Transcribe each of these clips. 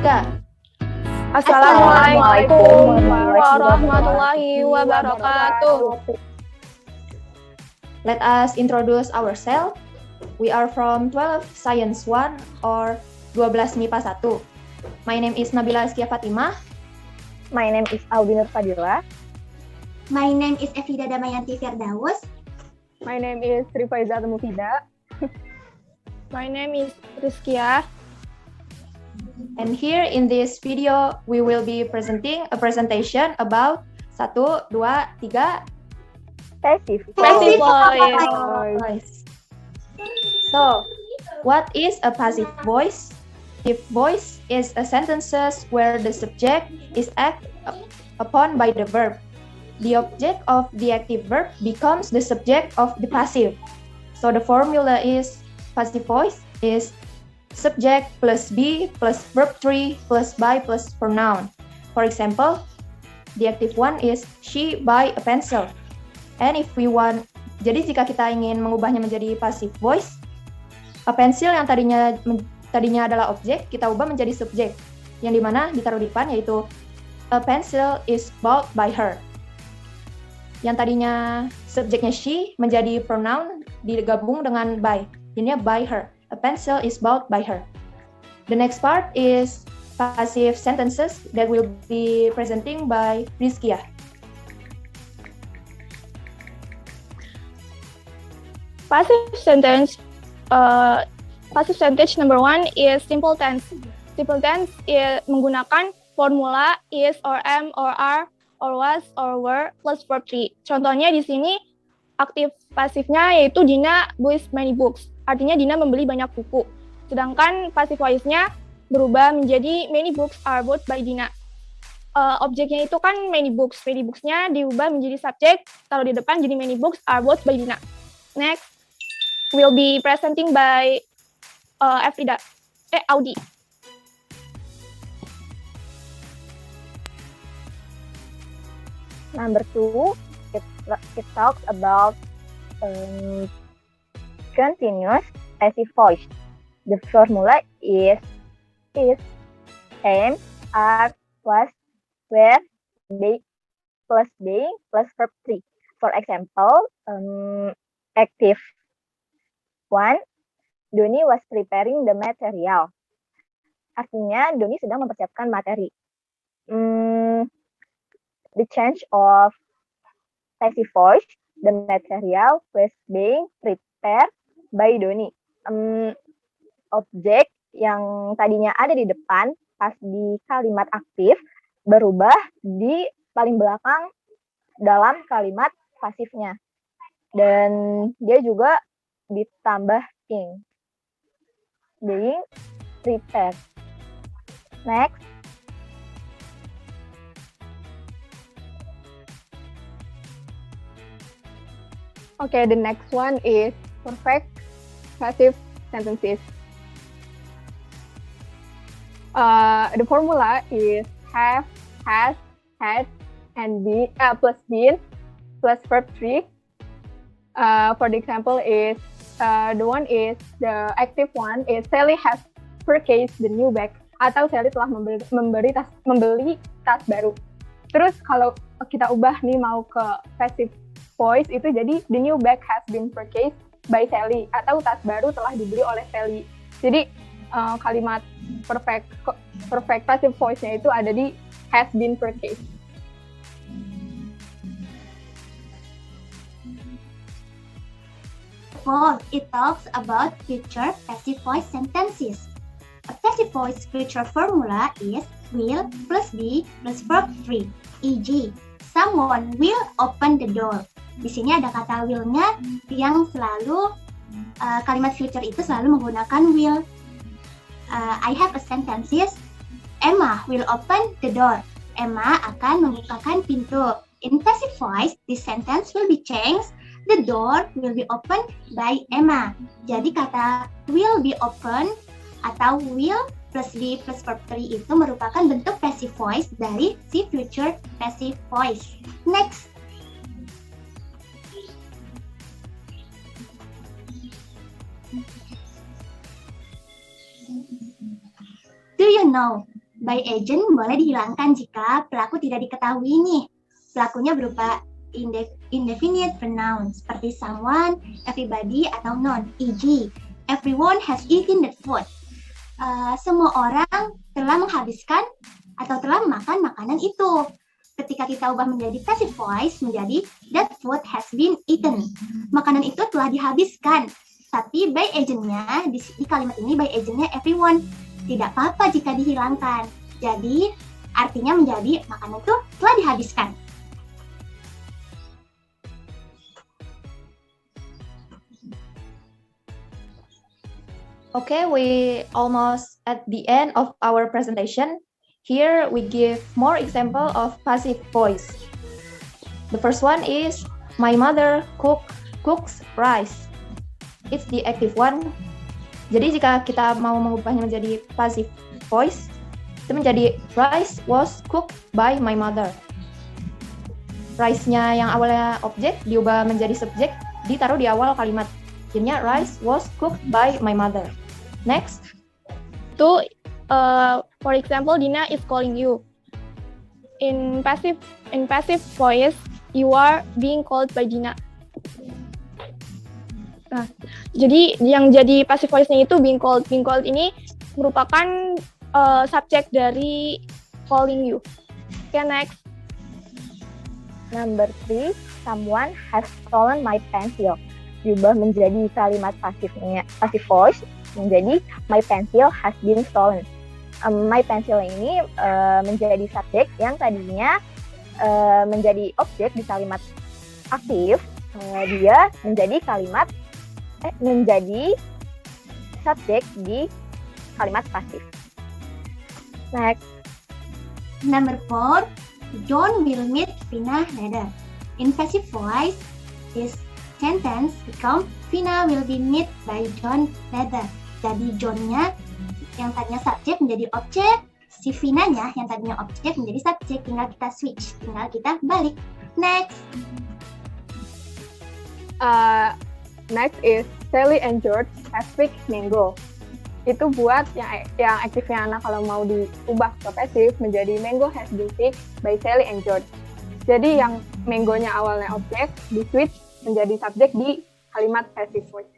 Dika. Assalamualaikum warahmatullahi wabarakatuh. Let us introduce ourselves. We are from 12 Science 1 or 12 MIPA 1. My name is Nabila Askia Fatimah. My name is Aldi Nur Fadila. My name is Evida Damayanti Firdaus. My name is Rifaiza Mufida. My name is Rizkia. And here in this video, we will be presenting a presentation about 1, 2, 3 Passive voice. So, what is a passive voice? Passive voice is a sentences where the subject is acted upon by the verb. The object of the active verb becomes the subject of the passive. So the formula is passive voice is subject plus be plus verb 3 plus by plus pronoun. For example, the active one is she buy a pencil. And if we want, jadi jika kita ingin mengubahnya menjadi passive voice, a pencil yang tadinya adalah objek, kita ubah menjadi subjek, yang dimana ditaruh di depan yaitu a pencil is bought by her. Yang tadinya subjeknya she menjadi pronoun digabung dengan by, jadinya by her. A pencil is bought by her. The next part is passive sentences that will be presenting by Rizkia. Passive sentence number 1 is simple tense. Simple tense menggunakan formula is or am or are or was or were plus verb 3. Contohnya di sini aktif pasifnya yaitu Dina buys many books. Artinya Dina membeli banyak buku. Sedangkan passive voice-nya berubah menjadi many books are bought by Dina. Objeknya itu kan many books. Many books-nya diubah menjadi subjek, taruh di depan jadi many books are bought by Dina. Next, will be presenting by Audi. Number 2, it talks about continuous passive voice. The formula is, am, are, was, were, be, plus being, plus verb 3. For example, active 1, Doni was preparing the material. Artinya, Doni sedang mempersiapkan materi. The change of passive voice, the material was being prepared by Doni. Objek yang tadinya ada di depan pas di kalimat aktif berubah di paling belakang dalam kalimat pasifnya. Dan dia juga ditambah ing. Being prepared. Next. Okay, the next one is perfect passive sentences. The formula is have, has, had, and be plus been plus verb 3. For the example is the active one is Sally has purchased the new bag, atau Sally telah membeli tas baru. Terus kalau kita ubah nih mau ke passive voice itu jadi the new bag has been purchased by Sally, atau tas baru telah dibeli oleh Sally. Jadi kalimat perfect passive voice-nya itu ada di has been purchased. It talks about future passive voice sentences. A passive voice future formula is will plus be plus verb 3. E.g., someone will open the door. Di sini ada kata will-nya yang selalu kalimat future itu selalu menggunakan will. I have a sentences. Emma will open the door. Emma akan membukakan pintu. In passive voice, this sentence will be changed. The door will be opened by Emma. Jadi kata will be open atau will plus be plus verb 3 itu merupakan bentuk passive voice dari si future passive voice. Next. Do you know by agent boleh dihilangkan jika pelaku tidak diketahui nih. Pelakunya berupa indefinite pronoun seperti someone, everybody, atau none. E.g., everyone has eaten that food. Semua orang telah menghabiskan atau telah makan makanan itu. Ketika kita ubah menjadi passive voice menjadi that food has been eaten. Makanan itu telah dihabiskan. Tapi by agentnya di kalimat ini by agentnya everyone. Tidak apa-apa jika dihilangkan. Jadi artinya menjadi makanan itu telah dihabiskan. Okay, we almost at the end of our presentation. Here we give more example of passive voice. The first one is my mother cooks rice. It's the active one. Jadi jika kita mau mengubahnya menjadi passive voice, itu menjadi rice was cooked by my mother. Rice-nya yang awalnya objek diubah menjadi subjek, ditaruh di awal kalimat. Jadinya rice was cooked by my mother. Next. For example, Dina is calling you. In passive voice, you are being called by Dina. Nah, jadi yang jadi passive voice-nya itu being called. Being called ini merupakan subjek dari calling you. Okay, next. Number 3, someone has stolen my pencil. Diubah menjadi kalimat passive voice menjadi my pencil has been stolen. My pencil ini menjadi subjek yang tadinya menjadi objek di kalimat aktif, dia menjadi menjadi subjek di kalimat pasif. Next. Number 4, John will meet Vina later. In passive voice, this sentence become Vina will be met by John later. Jadi John-nya yang tadinya subjek menjadi objek, si Vina-nya yang tadinya objek menjadi subjek, tinggal kita switch, tinggal kita balik. Next. Next is Sally and George have picked mango. Itu buat yang aktifnya anak kalau mau diubah ke passive menjadi mango has been picked by Sally and George. Jadi yang mangonya awalnya objek di switch menjadi subjek di kalimat passive voice.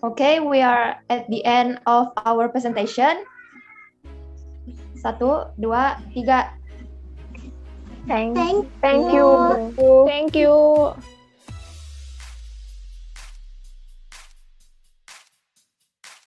Okay, we are at the end of our presentation. 1, 2, 3. Thank Thank you.